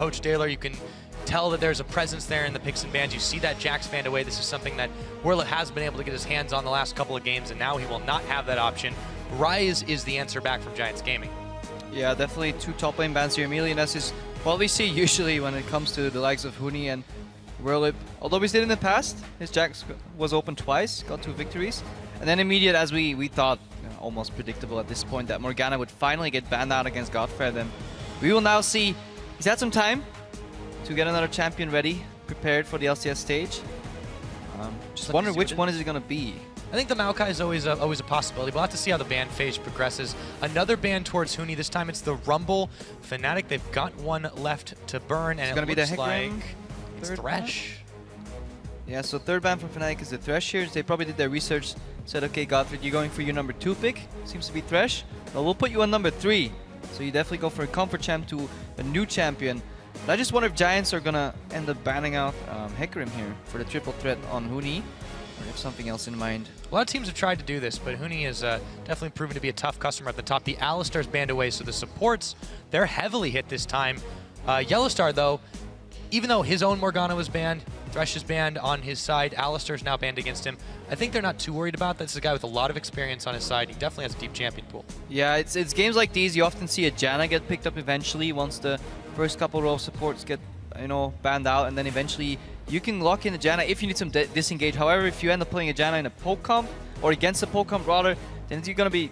Coach Daler, you can tell that there's a presence there in the picks and bans. You see that Jax banned away. This is something that Werlyb has been able to get his hands on the last couple of games, and now he will not have that option. Ryze is the answer back from Giants Gaming. Yeah, definitely 2 top lane bans here immediately, and that's just what we see usually when it comes to the likes of Huni and Werlyb. Although we did in the past, his Jax was open twice, got 2 victories. And then immediate, as we thought, almost predictable at this point, that Morgana would finally get banned out against GODFRED. And we will now see, he's had some time to get another champion ready, prepared for the LCS stage. Just wonder which one is it going to be. I think the Maokai is always a possibility. We'll have to see how the ban phase progresses. Another ban towards Huni. This time it's the Rumble. Fnatic, they've got one left to burn, and it looks like it's Thresh. Yeah, so third ban from Fnatic is the Thresh here. They probably did their research, said, okay, GODFRED, you're going for your number 2 pick. Seems to be Thresh. Well, we'll put you on number 3. So you definitely go for a comfort champ to a new champion. But I just wonder if Giants are going to end up banning out Hecarim here for the triple threat on Huni. Or have something else in mind. A lot of teams have tried to do this, but Huni is definitely proven to be a tough customer at the top. The LeBlanc's banned away, so the supports, they're heavily hit this time. YellowStar, though, even though his own Morgana was banned, Thresh is banned on his side, Alistar's now banned against him. I think they're not too worried about that. This is a guy with a lot of experience on his side. He definitely has a deep champion pool. Yeah, it's games like these, you often see a Janna get picked up eventually once the first couple row of supports get, banned out, and then eventually you can lock in a Janna if you need some disengage. However, if you end up playing a Janna in a poke comp, or against a poke comp rather, then you're gonna be,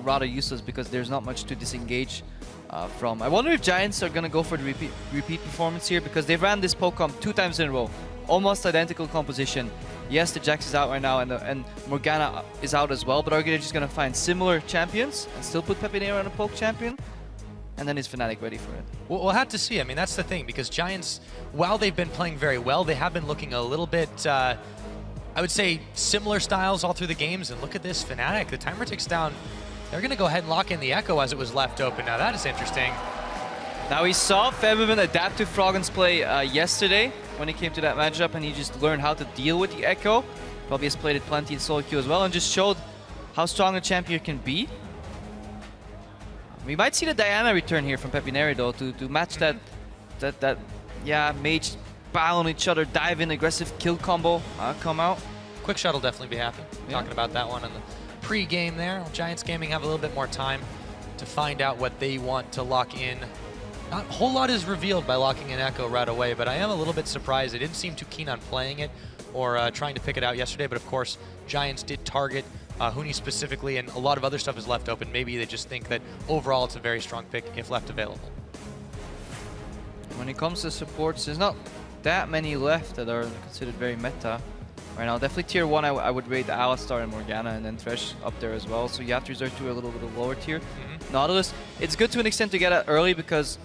rather useless because there's not much to disengage from. I wonder if Giants are gonna go for the repeat performance here, because they've ran this poke comp 2 times in a row. Almost identical composition. Yes, the Jax is out right now, and Morgana is out as well, but are they just gonna find similar champions and still put PePiiNeRO on a poke champion? And then is Fnatic ready for it? We'll have to see. I mean, that's the thing, because Giants, while they've been playing very well, they have been looking a little bit, I would say, similar styles all through the games. And look at this, Fnatic, the timer ticks down. They're going to go ahead and lock in the Ekko as it was left open. Now that is interesting. Now we saw Febiven adapt to Froggen's play yesterday when he came to that matchup, and he just learned how to deal with the Ekko. Probably has played it plenty in solo queue as well, and just showed how strong a champion can be. We might see the Diana return here from PePiiNeRO though, to match that mage battle on each other, dive in, aggressive kill combo come out. Quick shot will definitely be happy. Yeah. Talking about that one in the pre-game there. Giants Gaming have a little bit more time to find out what they want to lock in. Not a whole lot is revealed by locking in Ekko right away, but I am a little bit surprised. They didn't seem too keen on playing it or trying to pick it out yesterday, but of course, Giants did target Huni specifically, and a lot of other stuff is left open. Maybe they just think that overall it's a very strong pick if left available. When it comes to supports, there's not that many left that are considered very meta right now. Definitely tier 1, I would rate the LeBlanc and Morgana, and then Thresh up there as well. So you have to resort to a little bit of lower tier. Nautilus, it's good to an extent to get it early, because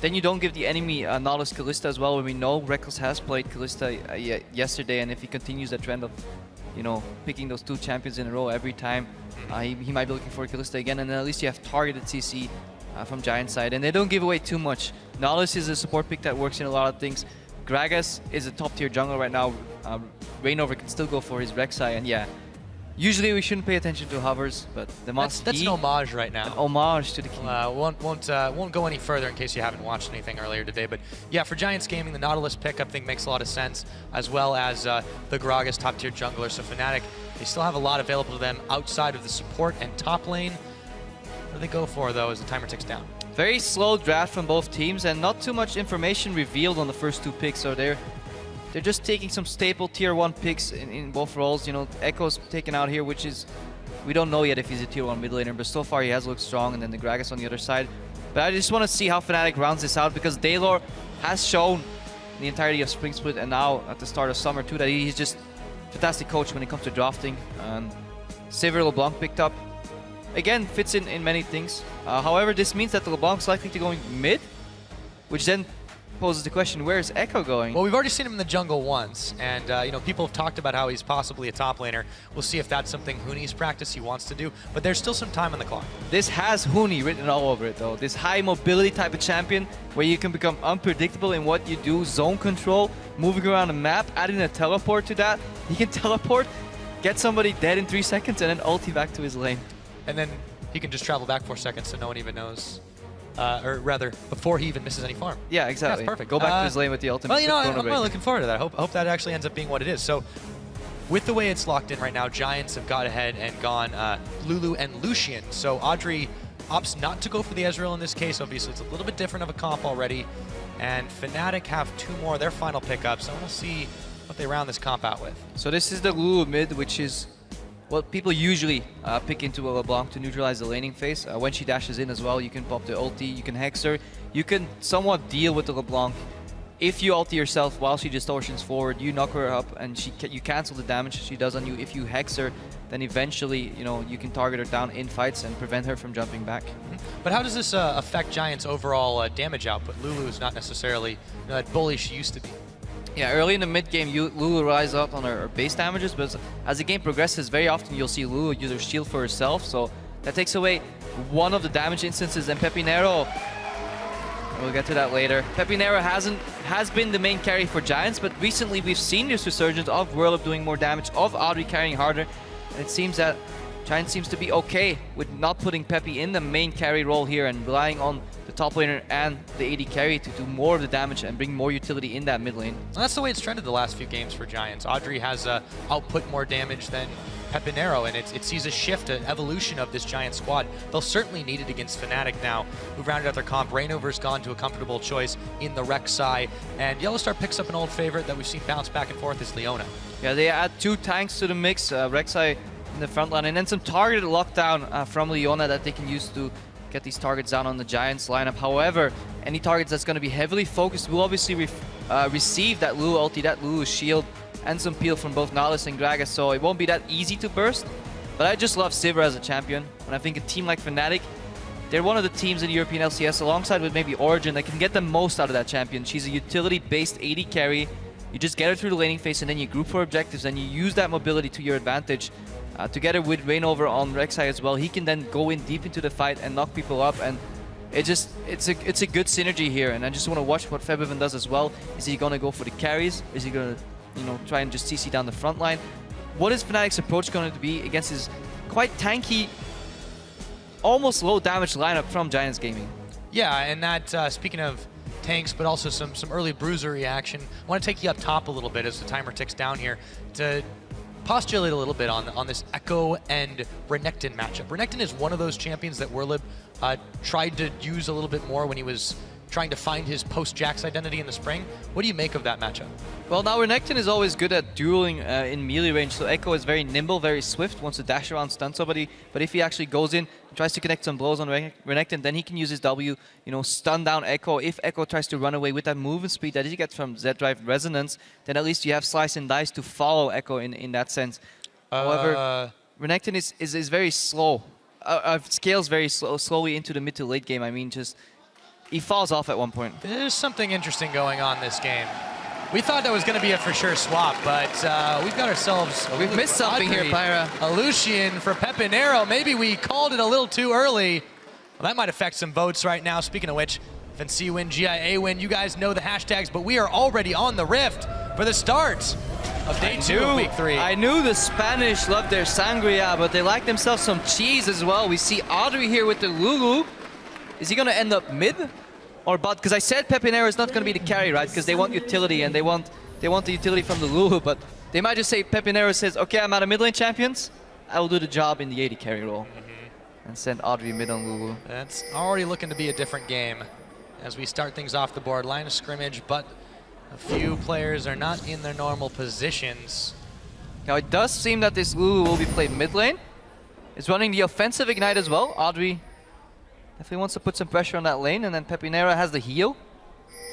then you don't give the enemy Nautilus Kalista as well, when we know Rekkles has played Kalista yesterday, and if he continues that trend of picking those 2 champions in a row every time, he might be looking for Kalista again, and then at least you have targeted CC from Giant side, and they don't give away too much. Nautilus is a support pick that works in a lot of things. Gragas is a top tier jungler right now. Reignover can still go for his Rek'Sai, and yeah, usually we shouldn't pay attention to hovers, but the must that's an homage right now. An homage to the king. Won't go any further in case you haven't watched anything earlier today. But yeah, for Giants Gaming, the Nautilus pick I think makes a lot of sense, as well as the Gragas top tier jungler. So Fnatic, they still have a lot available to them outside of the support and top lane. What do they go for though as the timer ticks down? Very slow draft from both teams, and not too much information revealed on the first 2 picks. So they're just taking some staple tier 1 picks in both roles. Ekko's taken out here, which is, we don't know yet if he's a tier 1 mid laner, but so far he has looked strong, and then the Gragas on the other side. But I just want to see how Fnatic rounds this out, because Daler has shown the entirety of Spring Split, and now at the start of Summer too, that he's just a fantastic coach when it comes to drafting. Sivir LeBlanc picked up. Again, fits in many things. However, this means that the LeBlanc's likely to go mid, which then poses the question, where is Ekko going? Well, we've already seen him in the jungle once, and people have talked about how he's possibly a top laner. We'll see if that's something Huni's practice he wants to do, but there's still some time on the clock. This has Huni written all over it though. This high mobility type of champion where you can become unpredictable in what you do, zone control, moving around the map, adding a teleport to that. He can teleport, get somebody dead in 3 seconds, and then ulti back to his lane. And then he can just travel back 4 seconds so no one even knows or rather, before he even misses any farm. Yeah, exactly. That's perfect. Go back to his lane with the ultimate. Well, you know, I'm really looking forward to that. I hope that actually ends up being what it is. So, with the way it's locked in right now, Giants have got ahead and gone Lulu and Lucian. So Adryh opts not to go for the Ezreal in this case. Obviously, it's a little bit different of a comp already. And Fnatic have 2 more, their final pickups. So we'll see what they round this comp out with. So this is the Lulu mid, which is what people usually pick into a LeBlanc to neutralize the laning phase. When she dashes in as well, you can pop the ulti, you can hex her. You can somewhat deal with the LeBlanc. If you ulti yourself while she distortions forward, you knock her up and you cancel the damage she does on you. If you hex her, then eventually, you know, you can target her down in fights and prevent her from jumping back. But how does this affect Giants' overall damage output? Lulu is not necessarily that bully she used to be. Yeah, early in the mid game, Lulu relies out on her base damages, but as the game progresses, very often you'll see Lulu use her shield for herself, so that takes away one of the damage instances, and PePiiNeRO, we'll get to that later. PePiiNeRO has been the main carry for Giants, but recently we've seen this resurgence of Werlyb doing more damage, of Adryh carrying harder, and it seems that Giants seems to be okay with not putting Pepi in the main carry role here and relying on the top laner and the AD carry to do more of the damage and bring more utility in that mid lane. Well, that's the way it's trended the last few games for Giants. Adryh has output more damage than PePiiNeRO, and it sees a shift, an evolution of this Giant squad. They'll certainly need it against Fnatic now, who've rounded out their comp. Reignover's gone to a comfortable choice in the Rek'Sai, and YellowStar picks up an old favorite that we've seen bounce back and forth is Leona. Yeah, they add 2 tanks to the mix, Rek'Sai in the front line, and then some targeted lockdown from Leona that they can use to get these targets down on the Giants lineup. However, any targets that's going to be heavily focused will obviously receive that Lulu ulti, that Lulu shield, and some peel from both Nautilus and Gragas, so it won't be that easy to burst. But I just love Sivir as a champion, and I think a team like Fnatic, they're one of the teams in the European LCS, alongside with maybe Origin, that can get the most out of that champion. She's a utility-based AD carry. You just get her through the laning phase, and then you group for objectives, and you use that mobility to your advantage. Together with Reignover on Rek'Sai as well, he can then go in deep into the fight and knock people up, and it's a good synergy here. And I just want to watch what Febiven does as well. Is he going to go for the carries? Is he going to, you know, try and just CC down the front line? What is Fnatic's approach going to be against his quite tanky, almost low damage lineup from Giants Gaming? Yeah, and that, speaking of tanks, but also some early bruiser reaction, I want to take you up top a little bit as the timer ticks down here to postulate a little bit on this Ekko and Renekton matchup. Renekton is one of those champions that Werlyb tried to use a little bit more when he was trying to find his post-Jax identity in the spring. What do you make of that matchup? Well, now Renekton is always good at dueling in melee range, so Ekko is very nimble, very swift, wants to dash around, stun somebody, but if he actually goes in and tries to connect some blows on Renekton, then he can use his W, you know, stun down Ekko. If Ekko tries to run away with that movement speed that he gets from Z-Drive Resonance, then at least you have Slice and Dice to follow Ekko in that sense. However, Renekton is very slow, scales very slowly into the mid to late game. I mean, just he falls off at one point. There's something interesting going on this game. We thought that was going to be a for sure swap, but we've got ourselves... We've missed something here, Pyra. A Lucian for PePiiNeRO. Maybe we called it a little too early. Well, that might affect some votes right now. Speaking of which, FNC win, GIA win. You guys know the hashtags, but we are already on the Rift for the start of day 2 of week 3. I knew the Spanish loved their sangria, but they like themselves some cheese as well. We see Adryh here with the Lulu. Is he going to end up mid or bot? Because I said PePiiNeRO is not going to be the carry, right? Because they want utility and they want the utility from the Lulu, but they might just say PePiiNeRO says, okay, I'm out of mid lane champions. I will do the job in the AD carry role. And send Adryh mid on Lulu. That's already looking to be a different game as we start things off the board. Line of scrimmage, but a few players are not in their normal positions. Now it does seem that this Lulu will be played mid lane. It's running the offensive ignite as well. Adryh definitely wants to put some pressure on that lane, and then PePiiNeRO has the heal.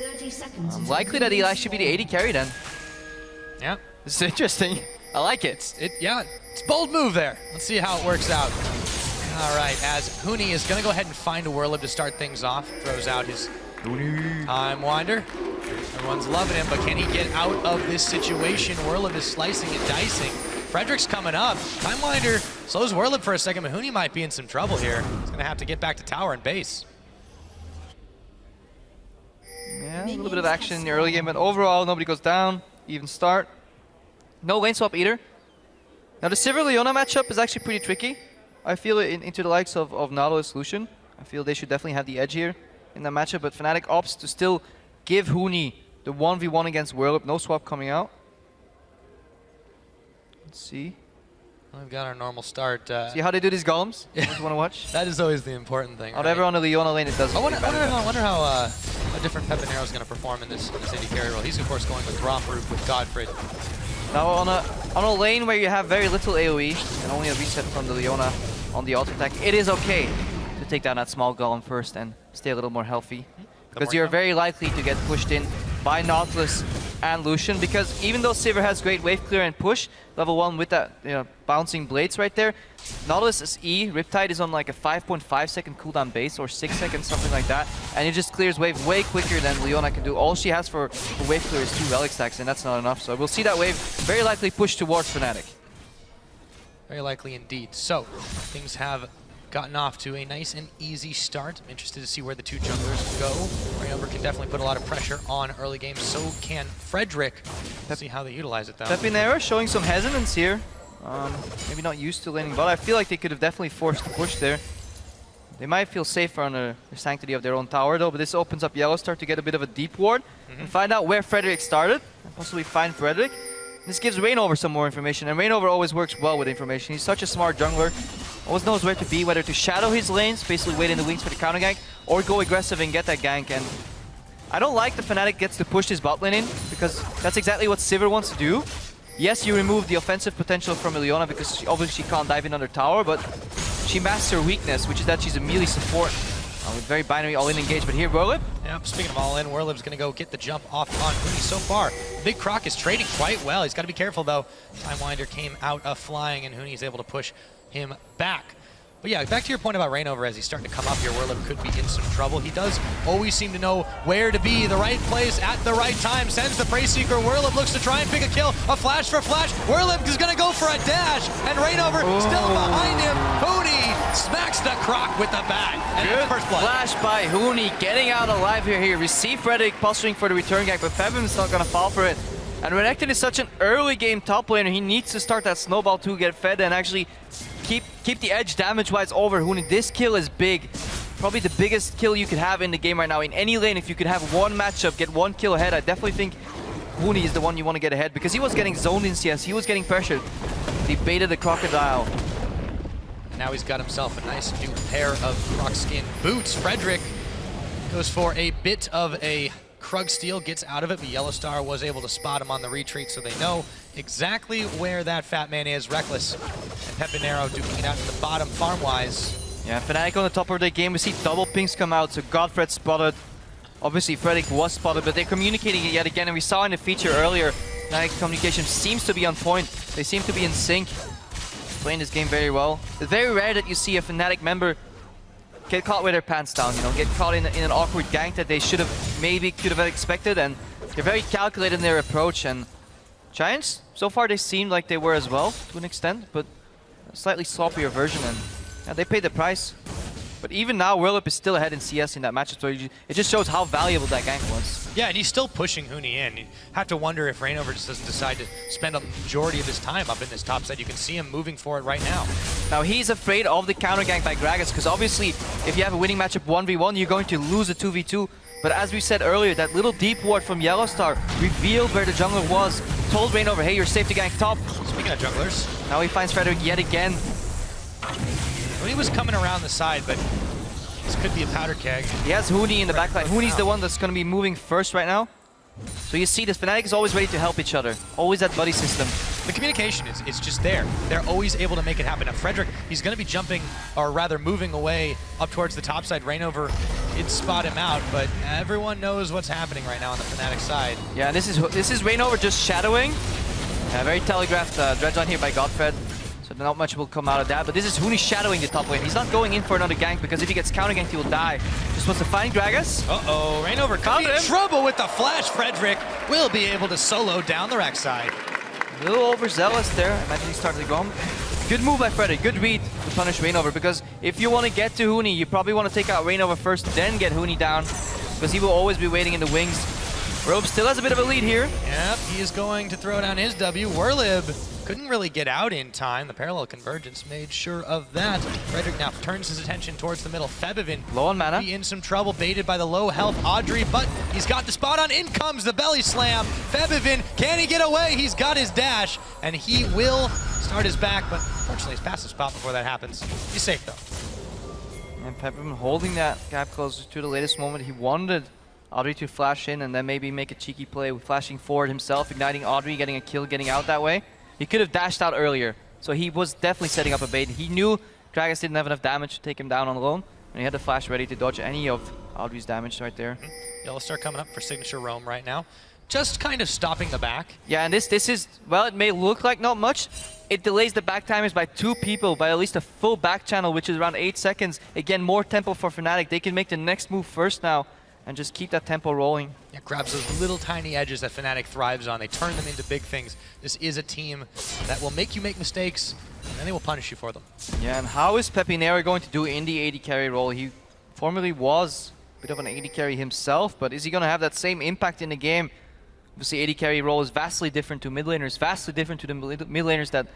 30 seconds. Likely that he'll actually be the AD carry then. Yeah. This is interesting. I like it. Yeah, it's a bold move there. Let's see how it works out. All right, as Huni is going to go ahead and find a Werlyb to start things off. Throws out his Time Winder. Everyone's loving him, but can he get out of this situation? Werlyb is slicing and dicing. Frederick's coming up. Time Winder slows Werlyb for a second, but Huni might be in some trouble here. He's going to have to get back to tower and base. Yeah, a little bit of action in the early game, but overall, nobody goes down. Even start. No lane swap either. Now, the Sivir-Leona matchup is actually pretty tricky. I feel it into the likes of Nautilus Lucian. I feel they should definitely have the edge here. in the matchup, but Fnatic opts to still give Huni the 1v1 against Werlyb. No swap coming out. Let's see. We've got our normal start. See how they do these golems? You just want to watch? That is always the important thing. However, on the Leona lane, it doesn't. I wonder how a different PePiiNeRO is going to perform in this AD carry role. He's of course going with Gromp with GODFRED. Now on a lane where you have very little AoE and only a reset from the Leona on the auto attack, it is okay to take down that small golem first and stay a little more healthy. Because you're very likely to get pushed in by Nautilus and Lucian, because even though Sivir has great wave clear and push, level 1 with that bouncing blades right there, Nautilus' E, Riptide, is on like a 5.5 second cooldown base, or 6 seconds, something like that, and it just clears wave way quicker than Leona can do. All she has for wave clear is 2 relic stacks, and that's not enough, so we'll see that wave very likely push towards Fnatic. Very likely indeed. So, things have gotten off to a nice and easy start. I'm interested to see where the two junglers go. Reignover can definitely put a lot of pressure on early game, so can Frederick. Let's see how they utilize it though. PePiiNeRO showing some hesitance here. Maybe not used to laning bot. I feel like they could have definitely forced the push there. They might feel safer on the sanctity of their own tower though, but this opens up YellowStar to get a bit of a deep ward and find out where Frederick started, and possibly find Frederick. This gives Reignover some more information, and Reignover always works well with information. He's such a smart jungler. Always knows where to be, whether to shadow his lanes, basically wait in the wings for the counter gank, or go aggressive and get that gank. And I don't like the Fnatic gets to push his bot lane in, because that's exactly what Sivir wants to do. Yes, you remove the offensive potential from Leona, because obviously she can't dive in under tower, but she masks her weakness, which is that she's a melee support. With very binary all-in engage, but here Werlyb. Yeah, speaking of all-in, Werlyb's going to go get the jump off on Huni so far. Big Croc is trading quite well. He's got to be careful though. Timewinder came out of flying and Huni's able to push him back. But yeah, back to your point about Reignover, as he's starting to come up here, Werlyb could be in some trouble. He does always seem to know where to be, the right place at the right time. Sends the Prey Seeker. Werlyb looks to try and pick a kill. A flash for flash. Werlyb is going to go for a dash, and Reignover still behind him. Huni smacks the Croc with the bat. And Good first blood. flash by Huni, getting out alive here. Receive Frederick posturing for the return gank, but Febiven's not going to fall for it. And Renekton is such an early game top laner. He needs to start that snowball to get fed and actually keep the edge damage-wise over Huni. This kill is big. Probably the biggest kill you could have in the game right now. In any lane, if you could have one matchup, get one kill ahead, I definitely think Huni is the one you want to get ahead, because he was getting zoned in CS. He was getting pressured. He baited the crocodile. Now he's got himself a nice new pair of Croc skin boots. Frederick goes for a bit of a Krug steal, gets out of it, but YellowStar was able to spot him on the retreat, so they know exactly where that fat man is. Rek'Sai and PePiiNeRO duking it out to the bottom farm-wise. Yeah, Fnatic on the top of the game. We see double pings come out, so GODFRED spotted. Obviously, Frederick was spotted, but they're communicating it yet again, and we saw in the feature earlier, Fnatic communication seems to be on point. They seem to be in sync, playing this game very well. It's very rare that you see a Fnatic member get caught with their pants down, get caught in an awkward gank that they could have expected, and they're very calculated in their approach. And Giants, so far they seemed like they were as well, to an extent, but a slightly sloppier version, and yeah, they paid the price. But even now, Werlyb is still ahead in CS in that matchup, so it just shows how valuable that gank was. Yeah, and he's still pushing Huni in. You have to wonder if Reignover just doesn't decide to spend a majority of his time up in this top side. You can see him moving for it right now. Now, he's afraid of the counter gank by Gragas, because obviously, if you have a winning matchup 1v1, you're going to lose a 2v2. But as we said earlier, that little deep ward from YellowStar revealed where the jungler was, told Reignover, hey, you're safe to gank top. Speaking of junglers. Now he finds Frederick yet again. Huni was coming around the side, but this could be a powder keg. He has Huni in the backline. Huni's the one that's going to be moving first right now. So you see this, Fnatic is always ready to help each other. Always that buddy system. The communication is just there. They're always able to make it happen. Now Frederick, he's going to be jumping, or rather moving away up towards the top side. Reignover did spot him out, but everyone knows what's happening right now on the Fnatic side. Yeah, this is Reignover just shadowing. Very telegraphed dredge on here by GODFRED. So not much will come out of that, but this is Huni shadowing the top lane. He's not going in for another gank, because if he gets counter ganked, he will die. Just wants to find Gragas. Uh-oh, Reignover could be in trouble with the flash. Frederick will be able to solo down the Rek'Sai. A little overzealous there. Imagine he started to go. Good move by Frederick. Good read to punish Reignover, because if you want to get to Huni, you probably want to take out Reignover first, then get Huni down, because he will always be waiting in the wings. Werlyb still has a bit of a lead here. Yep, he is going to throw down his W. Werlyb couldn't really get out in time. The parallel convergence made sure of that. Frederick now turns his attention towards the middle. Febiven low on mana. be in some trouble, baited by the low health Adryh, but he's got the spot on. In comes the belly slam. Febiven, can he get away? He's got his dash, and he will start his back, but unfortunately his passive spot before that happens. He's safe though. And Febiven holding that gap closer to the latest moment. He wanted Adryh to flash in and then maybe make a cheeky play with flashing forward himself, igniting Adryh, getting a kill, getting out that way. He could have dashed out earlier, so he was definitely setting up a bait. He knew Gragas didn't have enough damage to take him down on alone, and he had the flash ready to dodge any of Adryh's damage right there. YellowStar coming up for signature roam right now. Just kind of stopping the back. Yeah, and this is, well, it may look like not much. It delays the back timers by 2 people, by at least a full back channel, which is around 8 seconds. Again, more tempo for Fnatic. They can make the next move first now and just keep that tempo rolling. Yeah, grabs those little tiny edges that Fnatic thrives on. They turn them into big things. This is a team that will make you make mistakes, and then they will punish you for them. Yeah, and how is PePiiNeRO going to do in the AD carry role? He formerly was a bit of an AD carry himself, but is he going to have that same impact in the game? Obviously, AD carry role is vastly different to mid laners, vastly different to the mid laners that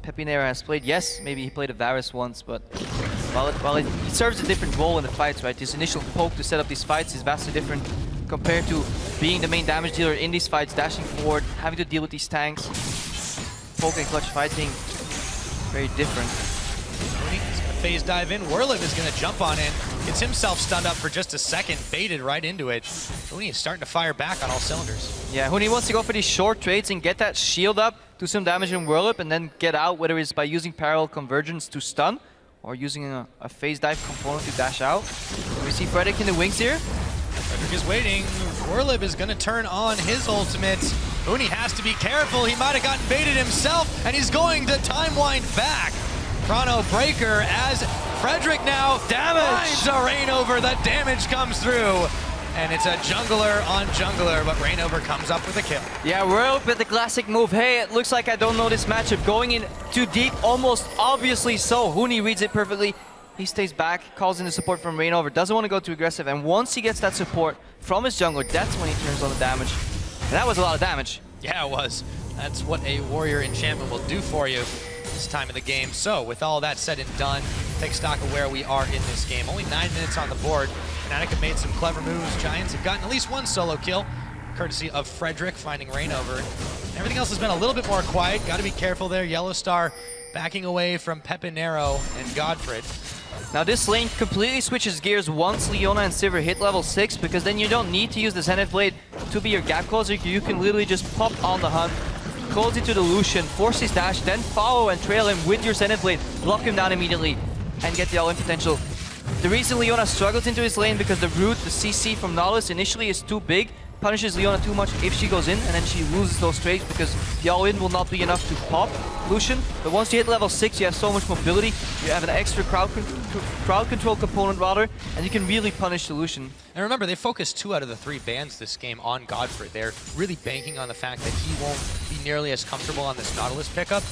PePiiNeRO has played. Yes, maybe he played a Varus once, but he serves a different role in the fights, right? His initial poke to set up these fights is vastly different compared to being the main damage dealer in these fights, dashing forward, having to deal with these tanks. Poke and clutch fighting, very different. Huni is going to phase dive in. Werlyb is going to jump on in. Gets himself stunned up for just a second, baited right into it. Huni is starting to fire back on all cylinders. Yeah, Huni wants to go for these short trades and get that shield up, do some damage in Werlyb, and then get out, whether it's by using parallel convergence to stun, or using a phase dive component to dash out. We see Frederick in the wings here. Frederick is waiting. Werlyb is going to turn on his ultimate. Huni has to be careful. He might have gotten baited himself, and he's going to time wind back. Chrono Breaker as Frederick now finds a Reignover. The damage comes through. And it's a jungler on jungler, but Reignover comes up with a kill. Yeah, Werlyb with the classic move. Hey, it looks like I don't know this matchup. Going in too deep, almost obviously so. Huni reads it perfectly. He stays back, calls in the support from Reignover, doesn't want to go too aggressive, and once he gets that support from his jungler, that's when he turns on the damage. And that was a lot of damage. Yeah, it was. That's what a warrior enchantment will do for you this time of the game. So, with all that said and done, take stock of where we are in this game. Only 9 minutes on the board. Fnatic have made some clever moves. Giants have gotten at least 1 solo kill, courtesy of Frederick finding Reignover. Everything else has been a little bit more quiet. Got to be careful there. YellowStar backing away from PePiiNeRO and GODFRED. Now this lane completely switches gears once Leona and Sivir hit level 6, because then you don't need to use the Zenith Blade to be your gap closer. You can literally just pop on the hunt, close into the Lucian, force his dash, then follow and trail him with your Zenith Blade, lock him down immediately, and get the all-in potential. The reason Leona struggles into his lane because the root, the CC from Nautilus initially is too big, punishes Leona too much if she goes in, and then she loses those trades because the all-in will not be enough to pop Lucian. But once you hit level 6, you have so much mobility, you have an extra crowd control component rather, and you can really punish the Lucian. And remember, they focused 2 out of the 3 bans this game on GODFRED. They're really banking on the fact that he won't be nearly as comfortable on this Nautilus pickup.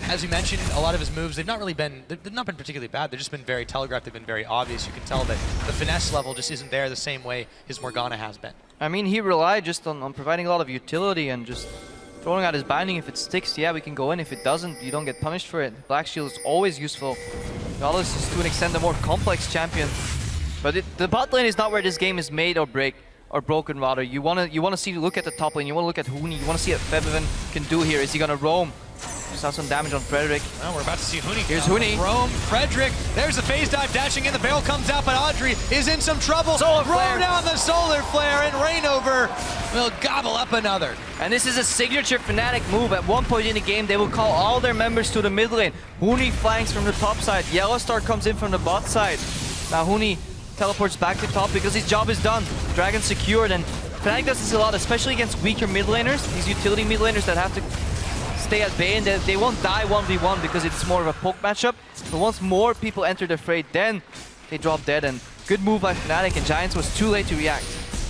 As you mentioned, a lot of his moves, they've not been particularly bad. They've just been very telegraphed. They've been very obvious. You can tell that the finesse level just isn't there the same way his Morgana has been. I mean, he relied just on providing a lot of utility and just throwing out his binding. If it sticks, yeah, we can go in. If it doesn't, you don't get punished for it. Black Shield is always useful. Nautilus is to an extent a more complex champion. But the bot lane is not where this game is made or broken rather. You wanna look at the top lane. You wanna look at Huni. You wanna see what Febiven can do here. Is he gonna roam? Saw some damage on Frederick. Well, we're about to see Huni. Here's Huni. Roam, Frederick. There's the phase dive dashing in. The barrel comes out, but Adryh is in some trouble. Solar Throw flare. down the solar flare, and Reignover will gobble up another. And this is a signature Fnatic move. At one point in the game, they will call all their members to the mid lane. Huni flanks from the top side. YellowStar comes in from the bot side. Now Huni teleports back to top because his job is done. Dragon secured, and Fnatic does this a lot, especially against weaker mid laners. These utility mid laners that have to stay at bay, and they won't die 1v1 because it's more of a poke matchup. But once more people enter the fray, then they drop dead. And good move by Fnatic, and Giants was too late to react.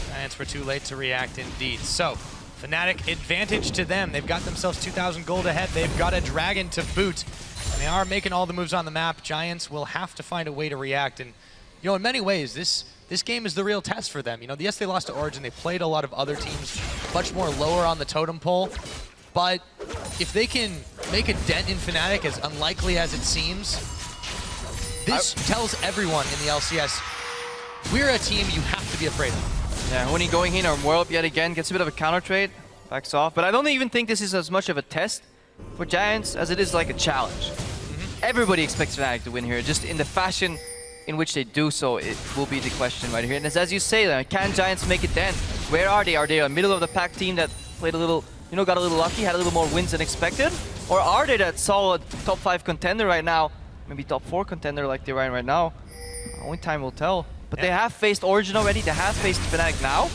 Giants were too late to react indeed. So, Fnatic advantage to them. They've got themselves 2,000 gold ahead. They've got a dragon to boot. And they are making all the moves on the map. Giants will have to find a way to react. And, you know, in many ways, this game is the real test for them. You know, yes, they lost to Origin. They played a lot of other teams much more lower on the totem pole. But if they can make a dent in Fnatic, as unlikely as it seems, this tells everyone in the LCS, we're a team you have to be afraid of. Yeah, Huni going in on Werlyb yet again, gets a bit of a counter trade, backs off. But I don't even think this is as much of a test for Giants as it is like a challenge. Everybody expects Fnatic to win here, just in the fashion in which they do so, it will be the question right here. And as you say, can Giants make it then? Where are they? Are they a middle of the pack team that played a little, you know, got a little lucky, had a little more wins than expected? Or are they that solid top 5 contender right now? Maybe top 4 contender like they're right now? Only time will tell. But they have faced Origin already, they have faced Fnatic now.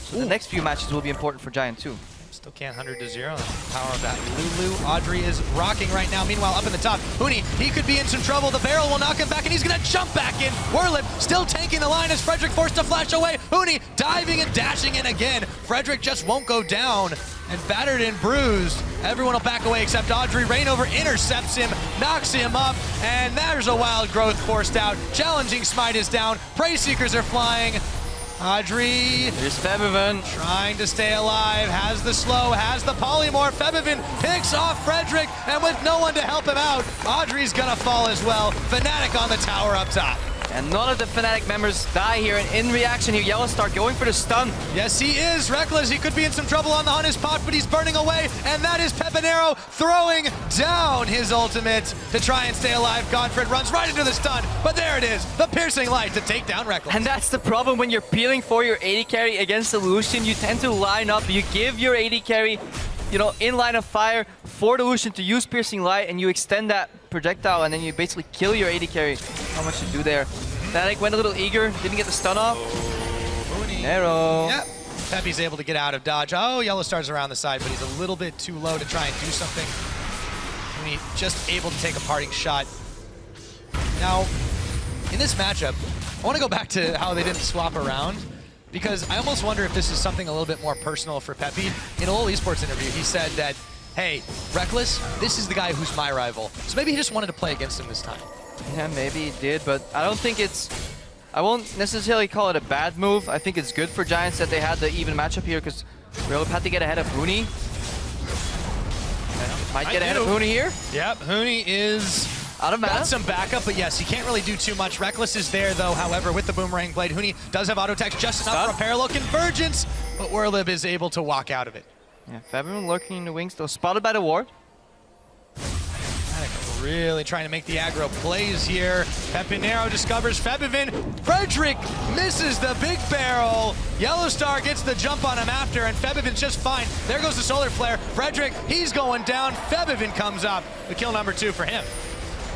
So the next few matches will be important for Giant too. Still can't 100-0. The power of that Lulu. Adryh is rocking right now. Meanwhile, up in the top, Huni, he could be in some trouble. The barrel will knock him back, and he's going to jump back in. Werlyb still tanking the line as Frederick forced to flash away. Huni diving and dashing in again. Frederick just won't go down, and battered and bruised. Everyone will back away except Adryh. Reignover intercepts him, knocks him up, and there's a wild growth forced out. Challenging Smite is down. Prey Seekers are flying. Adryh, there's Febiven, trying to stay alive, has the slow, has the polymorph. Febiven picks off Frederick, and with no one to help him out, Adryh's gonna fall as well. Fnatic on the tower up top. And none of the Fnatic members die here, and in reaction here, YellowStar going for the stun. Yes, he is. Rek'Sai, he could be in some trouble on the Hunter's pot, but he's burning away, and that is PePiiNeRO throwing down his ultimate to try and stay alive. GODFRED runs right into the stun, but there it is, the piercing light to take down Rek'Sai. And that's the problem when you're peeling for your AD carry against the Lucian. You tend to line up, you give your AD carry, you know, in line of fire for the Lucian to use piercing light, and you extend that projectile, and then you basically kill your AD carry. How much you do there? Fnatic went a little eager, didn't get the stun off. PePiiNeRO. Yep. Peppy's able to get out of dodge. Oh, YellowStar's around the side, but he's a little bit too low to try and do something. Huni just able to take a parting shot. Now, in this matchup, I want to go back to how they didn't swap around, because I almost wonder if this is something a little bit more personal for Peppy. In a little esports interview, he said that, hey, Rek'Sai, this is the guy who's my rival. So maybe he just wanted to play against him this time. Yeah, maybe he did, but I don't think it's... I won't necessarily call it a bad move. I think it's good for Giants that they had the even matchup here, because Werlyb had to get ahead of Huni. Might get ahead of Huni here. Yep, Huni is... out of mana. Got some backup, but yes, he can't really do too much. Rek'Sai is there, though, however, with the Boomerang Blade. Huni does have auto attacks just enough for a parallel convergence, but Werlyb is able to walk out of it. Yeah, Febiven lurking in the wings, though, spotted by the ward. Really trying to make the aggro plays here. PePiiNeRO discovers Febiven. Frederick misses the big barrel. YellowStar gets the jump on him after, and Febiven's just fine. There goes the solar flare. Frederick, he's going down. Febiven comes up. The kill number 2 for him.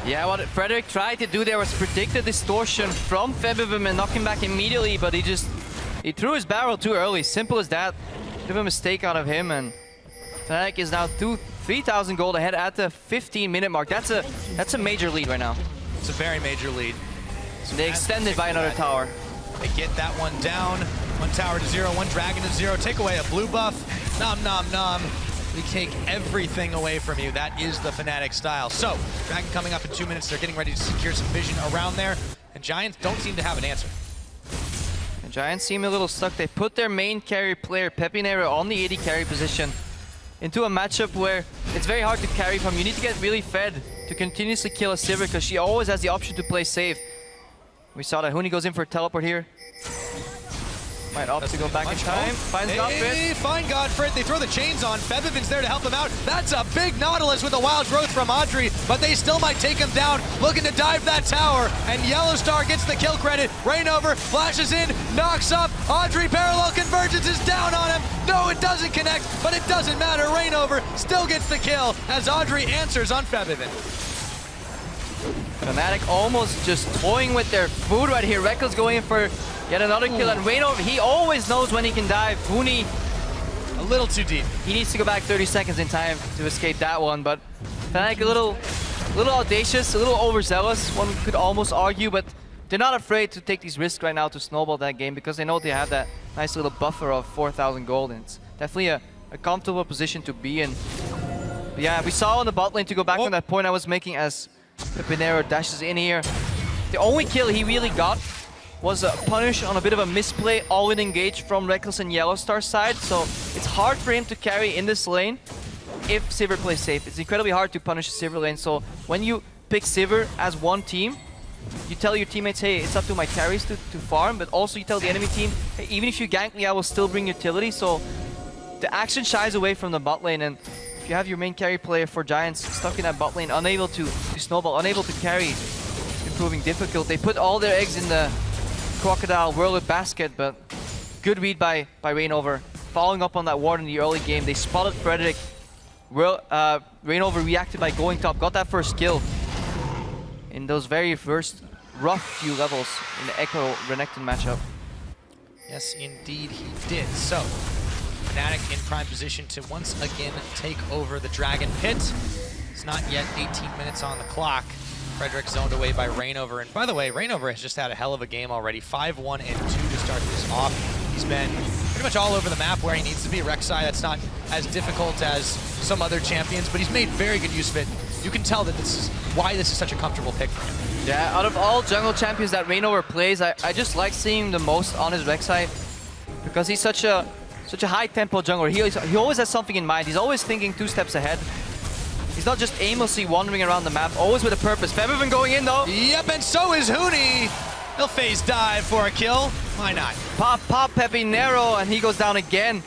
Yeah, what Frederick tried to do there was predict the distortion from Febiven and knock him back immediately, but he threw his barrel too early. Simple as that. Bit of a mistake out of him, and Fnatic is now 3,000 gold ahead at the 15-minute mark. That's a major lead right now. It's a very major lead. So they extended by another tower. They get that one down. 1 tower to 0, 1 dragon to 0. Take away a blue buff. Nom, nom, nom. We take everything away from you. That is the Fnatic style. So, dragon coming up in 2 minutes. They're getting ready to secure some vision around there. And Giants don't seem to have an answer. The Giants seem a little stuck. They put their main carry player, PePiiNeRO, on the AD carry position into a matchup where it's very hard to carry from. You need to get really fed to continuously kill a Sivir, because she always has the option to play safe. We saw that Huni goes in for a teleport here. Might opt to go back in time. Finds GODFRED. Find GODFRED. They throw the chains on. Febiven's there to help him out. That's a big Nautilus with a wild growth from Adryh, but they still might take him down. Looking to dive that tower, and YellowStar gets the kill credit. Reignover flashes in, knocks up. Adryh parallel convergence is down on him. No, it doesn't connect, but it doesn't matter. Reignover still gets the kill as Adryh answers on Febiven. Fnatic almost just toying with their food right here. Rek'Sai going in for yet another kill, and Reignover, he always knows when he can dive. Huni, a little too deep. He needs to go back 30 seconds in time to escape that one, but Fnatic a little audacious, a little overzealous, one could almost argue, but they're not afraid to take these risks right now to snowball that game, because they know they have that nice little buffer of 4,000 gold, and it's definitely a comfortable position to be in. But yeah, we saw on the bot lane, to go back on that point I was making, as PePiiNeRO dashes in here. The only kill he really got was a punish on a bit of a misplay, all-in engage from Rek'Sai and YellowStar's side, so it's hard for him to carry in this lane. if Sivir plays safe. It's incredibly hard to punish a Sivir lane, so when you pick Sivir as one team, you tell your teammates, hey, it's up to my carries to farm, but also you tell the enemy team, hey, even if you gank me, I will still bring utility, so the action shies away from the bot lane, and if you have your main carry player for Giants stuck in that bot lane, unable to snowball, unable to carry, improving difficult. They put all their eggs in the Crocodile Werlyb basket, but good read by Reignover. Following up on that ward in the early game, they spotted Fnatic. Reignover reacted by going top, got that first kill in those very first rough few levels in the Ekko Renekton matchup. Yes, indeed he did. So, Fnatic in prime position to once again take over the Dragon Pit. It's not yet 18 minutes on the clock. Frederick zoned away by Reignover. And by the way, Reignover has just had a hell of a game already. 5-1 and 2 to start this off. He's been pretty much all over the map where he needs to be. Rek'Sai, that's not as difficult as some other champions, but he's made very good use of it. You can tell that this is why this is such a comfortable pick for him. Yeah, out of all jungle champions that Reignover plays, I just like seeing him the most on his Rek'Sai because he's such a high tempo jungler. He always has something in mind. He's always thinking 2 steps ahead. He's not just aimlessly wandering around the map, always with a purpose. Febiven going in though. Yep, and so is Huni. He'll phase dive for a kill. Why not? Pop PePiiNeRO, and he goes down again.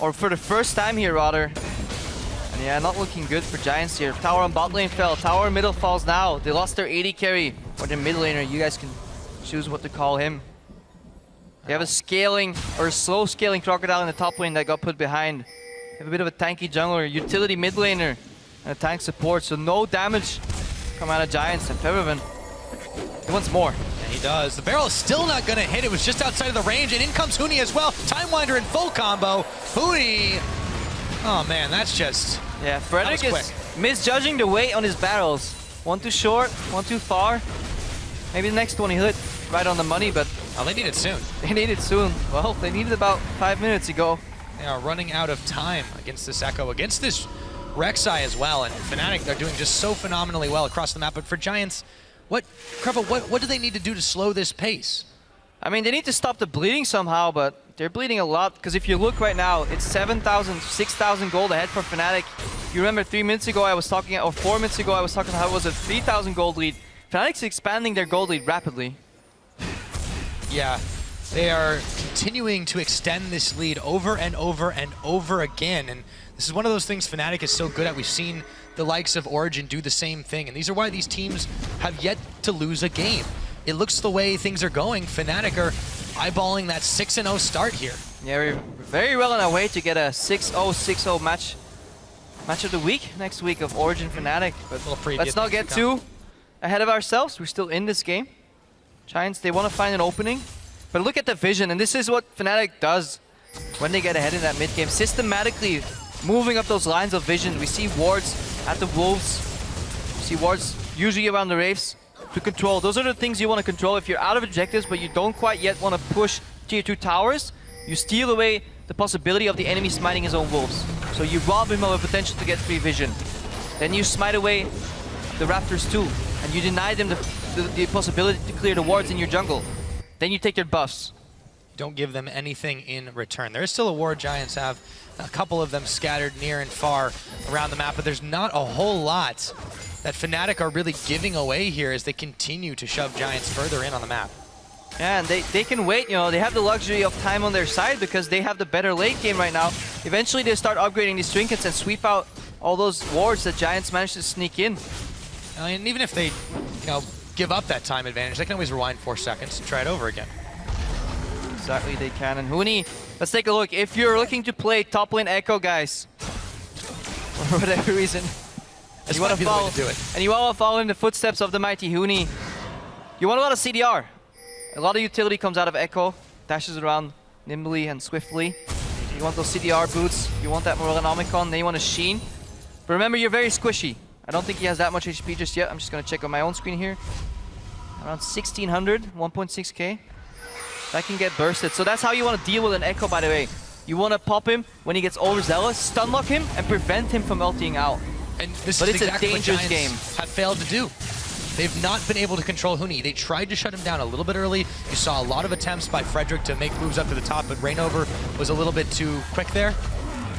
Or for the first time here, rather. And yeah, not looking good for Giants here. Tower on bot lane fell. Tower middle falls now. They lost their AD carry. Or their mid laner. You guys can choose what to call him. They have a scaling, or a slow scaling Crocodile in the top lane that got put behind. They have a bit of a tanky jungler, utility mid laner, and a tank support. So no damage come out of Giants. And Febiven, he wants more. Yeah, he does. The barrel is still not going to hit. It was just outside of the range, and in comes Huni as well. Timewinder in full combo. Huni. Oh man, that's just... Yeah, Frederick is misjudging the weight on his barrels. One too short, one too far. Maybe the next one he hit right on the money, but... Oh, they need it soon. They need it soon. Well, they needed about 5 minutes ago. They are running out of time against this Ekko, against this Rek'Sai as well, and Fnatic are doing just so phenomenally well across the map. But for Giants, Krepo, what do they need to do to slow this pace? I mean, they need to stop the bleeding somehow, but they're bleeding a lot. Because if you look right now, it's 7,000, 6,000 gold ahead for Fnatic. You remember 3 minutes ago I was talking, or 4 minutes ago I was talking how it was a 3,000 gold lead. Fnatic's expanding their gold lead rapidly. Yeah, they are continuing to extend this lead over and over and over again. And this is one of those things Fnatic is so good at. We've seen the likes of Origin do the same thing. And these are why these teams have yet to lose a game. It looks the way things are going. Fnatic are eyeballing that 6-0 start here. Yeah, we're very well on our way to get a 6-0, 6-0 match of the week next week of Origin Fnatic. But let's not get too ahead of ourselves. We're still in this game. Giants, they want to find an opening. But look at the vision, and this is what Fnatic does when they get ahead in that mid game. Systematically moving up those lines of vision. We see wards at the Wolves. We see wards usually around the Wraiths to control. Those are the things you want to control. If you're out of objectives, but you don't quite yet want to push tier 2 towers, you steal away the possibility of the enemy smiting his own Wolves. So you rob him of a potential to get free vision. Then you smite away the Raptors too, and you deny them the possibility to clear the wards in your jungle. Then you take their buffs. Don't give them anything in return. There is still a ward Giants have. A couple of them scattered near and far around the map, but there's not a whole lot that Fnatic are really giving away here as they continue to shove Giants further in on the map. Yeah, and they can wait, you know, they have the luxury of time on their side because they have the better late game right now. Eventually they start upgrading these trinkets and sweep out all those wards that Giants managed to sneak in. And even if they, give up that time advantage, they can always rewind 4 seconds and try it over again. Exactly, they can. And Huni, let's take a look. If you're looking to play top lane Ekko, guys, for whatever reason, and you want to follow in the footsteps of the mighty Huni, you want a lot of CDR. A lot of utility comes out of Ekko, dashes around nimbly and swiftly. You want those CDR boots, you want that Morellonomicon, then you want a Sheen. But remember, you're very squishy. I don't think he has that much HP just yet. I'm just going to check on my own screen here. Around 1600, 1.6k. That can get bursted. So that's how you want to deal with an Ekko, by the way. You want to pop him when he gets overzealous, stun lock him, and prevent him from ulting out. And this is exactly what Giants have failed to do. They've not been able to control Huni. They tried to shut him down a little bit early. You saw a lot of attempts by Frederick to make moves up to the top, but Reignover was a little bit too quick there.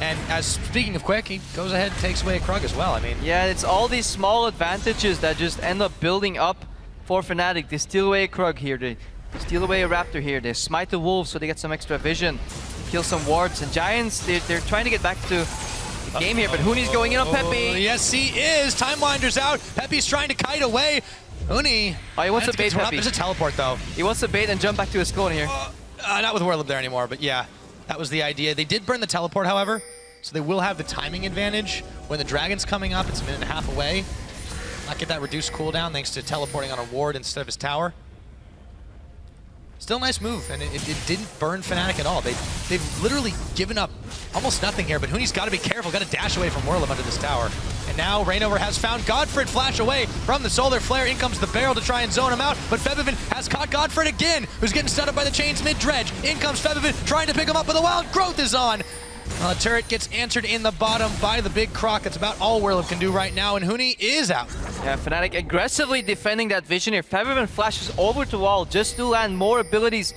And as speaking of quick, he goes ahead and takes away a Krug as well. I mean, yeah, it's all these small advantages that just end up building up for Fnatic. They steal away a Krug here, they steal away a Raptor here, they smite the Wolves so they get some extra vision, kill some wards, and Giants, they're trying to get back to the game here, but Huni's going in on Pepi. Yes, he is. Time Winder's out. Pepi's trying to kite away. Huni. Oh, he wants to bait Pepi. There's a teleport, though. He wants to bait and jump back to his clone here. Not with Werlyb there anymore, but yeah, that was the idea. They did burn the teleport, however, so they will have the timing advantage. When the Dragon's coming up, it's a minute and a half away. Not get that reduced cooldown thanks to teleporting on a ward instead of his tower. Still a nice move, and it didn't burn Fnatic at all. They've literally given up almost nothing here, but Huni's got to be careful, got to dash away from Werlyb under this tower. And now Reignover has found GODFRED flash away from the Solar Flare. In comes the barrel to try and zone him out, but Febiven has caught GODFRED again, who's getting set up by the chains mid-dredge. In comes Febiven, trying to pick him up, but the Wild Growth is on. Turret gets answered in the bottom by the big Croc. That's about all Werlyb can do right now, and Huni is out. Yeah, Fnatic aggressively defending that vision here. Febiven flashes over to wall just to land more abilities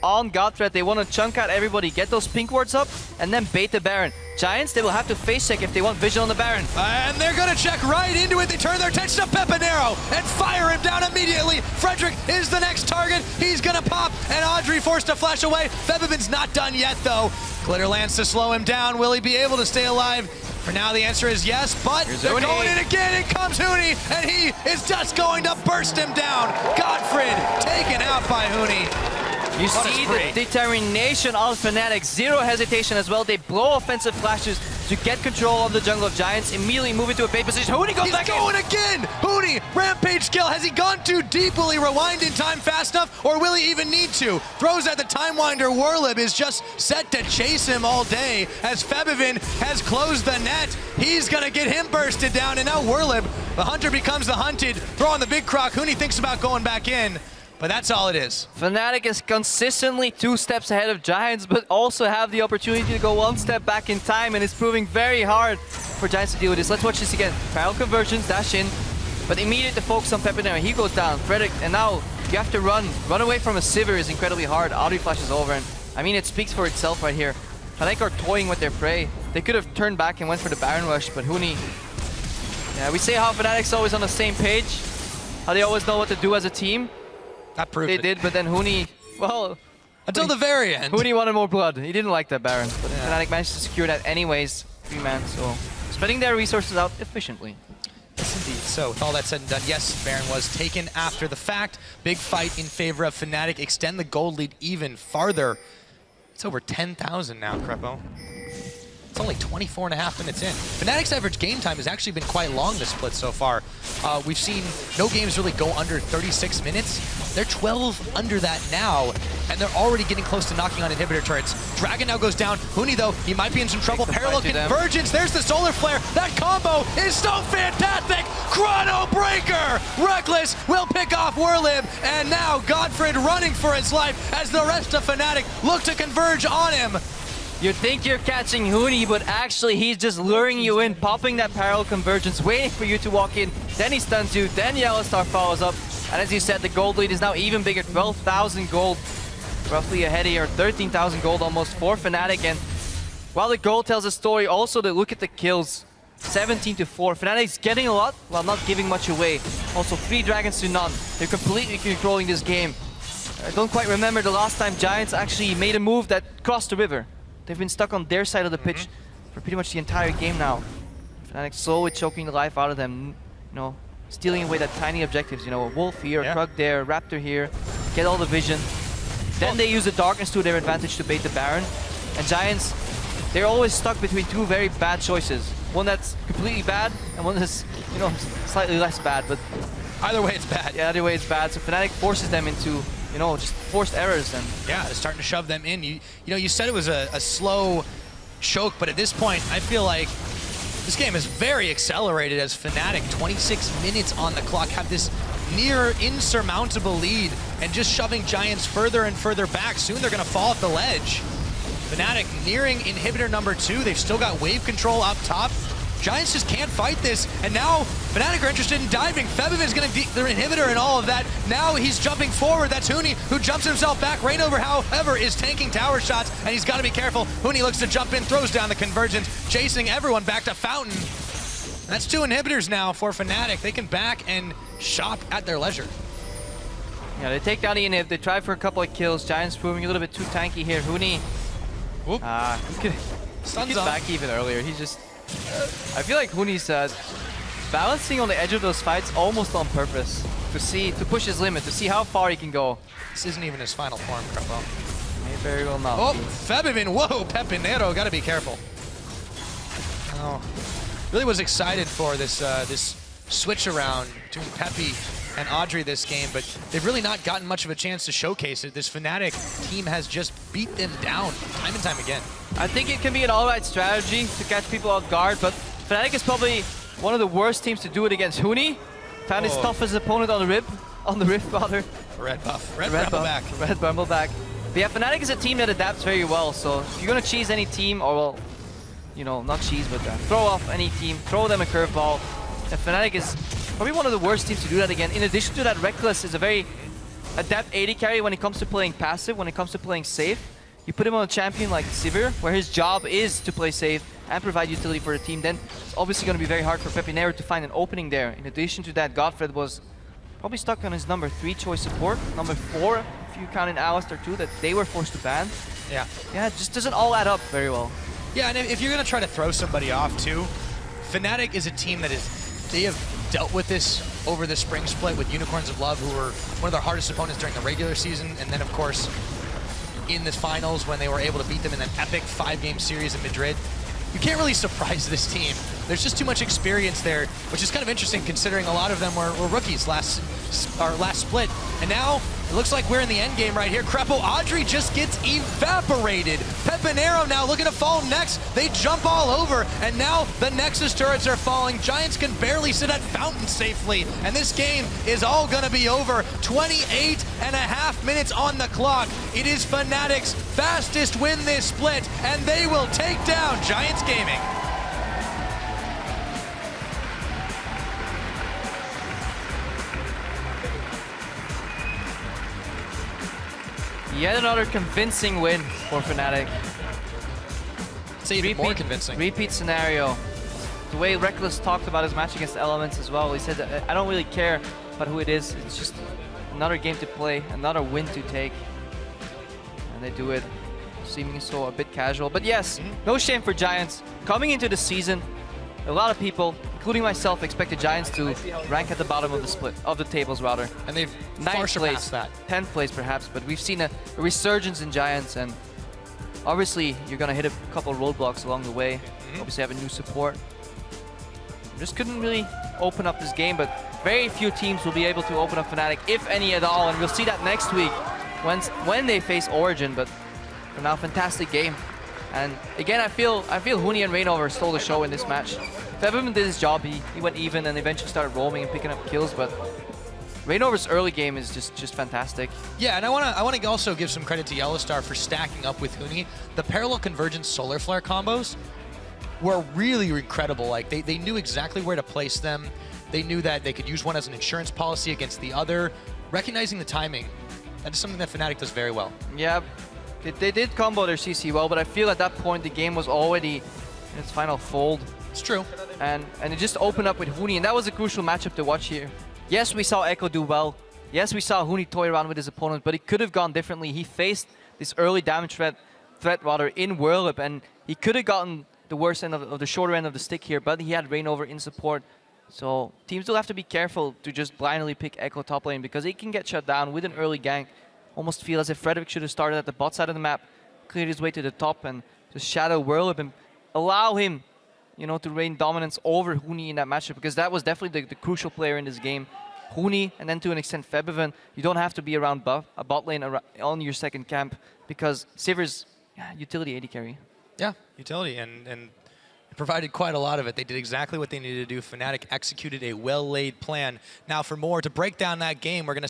on GODFRED. They want to chunk out everybody, get those pink wards up, and then bait the Baron. Giants, they will have to face check if they want vision on the Baron. And they're going to check right into it. They turn their attention to PePiiNeRO and fire him down immediately. Frederick is the next target. He's going to pop, and Adryh forced to flash away. Febiven's not done yet, though. Glitter lands to slow him down. Will he be able to stay alive? For now, the answer is yes, but they're going in again. In comes Huni, and he is just going to burst him down. GODFRED taken out by Huni. You see the determination of Fnatic, zero hesitation as well. They blow offensive flashes to get control of the jungle of Giants, immediately move into a bait position. Huni goes back in! He's going again! Huni, rampage kill. Has he gone too deep? Will he rewind in time fast enough, or will he even need to? Throws at the Time Winder. Werlyb is just set to chase him all day as Febiven has closed the net. He's gonna get him bursted down, and now Werlyb, the hunter becomes the hunted. Throw on the big Croc. Huni thinks about going back in. But that's all it is. Fnatic is consistently 2 steps ahead of Giants, but also have the opportunity to go 1 step back in time, and it's proving very hard for Giants to deal with this. Let's watch this again. Parallel conversions, dash in, but immediate to focus on PePiiNeRO. He goes down, Frederick, and now you have to run. Run away from a Sivir is incredibly hard. Adryh flashes over, and I mean, it speaks for itself right here. Fnatic are toying with their prey. They could have turned back and went for the Baron rush, but Huni... Yeah, we say how Fnatic's always on the same page, how they always know what to do as a team. That proved They did, but then Huni, well... Until the very end. Huni wanted more blood. He didn't like that Baron, but Fnatic managed to secure that anyways. 3-man, so spending their resources out efficiently. Yes, indeed. So, with all that said and done, yes, Baron was taken after the fact. Big fight in favor of Fnatic. Extend the gold lead even farther. It's over 10,000 now, Krepo. It's only 24.5 minutes in. Fnatic's average game time has actually been quite long this split so far. We've seen no games really go under 36 minutes. They're 12 under that now, and they're already getting close to knocking on inhibitor turrets. Dragon now goes down. Huni, though, he might be in some trouble. Parallel convergence. There's the Solar Flare. That combo is so fantastic. Chrono Breaker. Rek'Sai will pick off Werlyb, and now GODFRED running for his life as the rest of Fnatic look to converge on him. You think you're catching Huni, but actually he's just luring you in, popping that parallel convergence, waiting for you to walk in. Then he stuns you, then YellowStar follows up. And as you said, the gold lead is now even bigger, 12,000 gold. Roughly ahead here, 13,000 gold almost for Fnatic. And while the gold tells a story, also the look at the kills. 17-4. Fnatic's getting a lot while not giving much away. Also 3 dragons to none. They're completely controlling this game. I don't quite remember the last time Giants actually made a move that crossed the river. They've been stuck on their side of the pitch for pretty much the entire game now. Fnatic slowly choking the life out of them, you know, stealing away that tiny objectives, you know, a wolf here, a Krug there, a raptor here, get all the vision. Then they use the darkness to their advantage to bait the Baron. And Giants, they're always stuck between 2 very bad choices. One that's completely bad, and one that's, you know, slightly less bad, but either way it's bad. Yeah, either way it's bad. So Fnatic forces them into, you know, just forced errors. And yeah, they're starting to shove them in. You know, you said it was a slow choke, but at this point, I feel like this game is very accelerated as Fnatic, 26 minutes on the clock, have this near insurmountable lead and just shoving Giants further and further back. Soon they're going to fall off the ledge. Fnatic nearing inhibitor number 2. They've still got wave control up top. Giants just can't fight this, and now Fnatic are interested in diving. Febiven is going to their inhibitor and all of that. Now he's jumping forward. That's Huni, who jumps himself back. Reignover, however, is tanking tower shots, and he's got to be careful. Huni looks to jump in, throws down the convergence, chasing everyone back to Fountain. That's 2 inhibitors now for Fnatic. They can back and shop at their leisure. Yeah, they take down the inhib. They try for a couple of kills. Giants proving a little bit too tanky here. Huni. He could back even earlier. He just... I feel like Huni's balancing on the edge of those fights almost on purpose. To push his limit, to see how far he can go. This isn't even his final form, Krepo. May very well not Oh, be. Febiven, whoa, PePiiNeRO, gotta be careful. Oh, really was excited for this this switch around between Pepi and Adryh this game, but they've really not gotten much of a chance to showcase it. This Fnatic team has just beat them down time and time again. I think it can be an alright strategy to catch people off guard, but Fnatic is probably one of the worst teams to do it against. Huni found his toughest opponent on the rift rather. Red buff, red Brambleback. Red Brambleback. But yeah, Fnatic is a team that adapts very well, so if you're gonna cheese any team, or well, you know, not cheese, but throw off any team, throw them a curveball. And Fnatic is probably one of the worst teams to do that again. In addition to that, Rek'Sai is a very adept AD carry when it comes to playing passive, when it comes to playing safe. You put him on a champion like Sivir, where his job is to play safe and provide utility for the team, then it's obviously going to be very hard for PePiiNeRO to find an opening there. In addition to that, GODFRED was probably stuck on his number 3 choice support, number 4, if you count in ALCS too, that they were forced to ban. Yeah. Yeah, it just doesn't all add up very well. Yeah, and if you're going to try to throw somebody off too, Fnatic is a team that they have dealt with this over the spring split with Unicorns of Love, who were one of their hardest opponents during the regular season, and then of course in the finals when they were able to beat them in an epic 5-game series in Madrid. You can't really surprise this team. There's just too much experience there, which is kind of interesting considering a lot of them were rookies last split. And now it looks like we're in the end game right here. Krepo, Adryh just gets evaporated. PePiiNeRO now looking to fall next. They jump all over, and now the Nexus turrets are falling. Giants can barely sit at Fountain safely, and this game is all gonna be over. 28.5 minutes on the clock. It is Fnatic's fastest win this split, and they will take down Giants Gaming. Yet another convincing win for Fnatic. Say even more convincing. Repeat scenario. The way Rek'Sai talked about his match against Elements as well, he said, I don't really care about who it is, it's just another game to play, another win to take. And they do it, seeming so a bit casual. But yes, no shame for Giants. Coming into the season, a lot of people, including myself, expected Giants to rank at the bottom of the split, of the tables rather. And they've far surpassed that. 10th place perhaps, but we've seen a resurgence in Giants, and obviously you're gonna hit a couple roadblocks along the way. Obviously have a new support. Just couldn't really open up this game, but very few teams will be able to open up Fnatic, if any at all, and we'll see that next week when they face Origin. But for now, fantastic game. And again, I feel Huni and Reignover stole the show in this match. Febiven did his job. He went even and eventually started roaming and picking up kills, but Reignover's early game is just fantastic. Yeah, and I want to also give some credit to YellowStar for stacking up with Huni. The parallel convergence solar flare combos were really incredible. Like they knew exactly where to place them. They knew that they could use one as an insurance policy against the other. Recognizing the timing, that is something that Fnatic does very well. Yeah. They did combo their CC well, but I feel at that point the game was already in its final fold. It's true. And it just opened up with Huni, and that was a crucial matchup to watch here. Yes, we saw Ekko do well. Yes, we saw Huni toy around with his opponent, but it could have gone differently. He faced this early damage threat in Werlyb, and he could have gotten the worst end of the shorter end of the stick here, but he had Reignover in support. So teams will have to be careful to just blindly pick Ekko top lane, because he can get shut down with an early gank. Almost feel as if Frederick should have started at the bot side of the map, cleared his way to the top, and just shadow Werlyb and allow him, you know, to reign dominance over Huni in that matchup, because that was definitely the crucial player in this game. Huni, and then to an extent Febiven. You don't have to be around a bot lane on your second camp, because Sivir's utility AD carry. Yeah, utility, and provided quite a lot of it. They did exactly what they needed to do. Fnatic executed a well-laid plan. Now for more, to break down that game, we're going to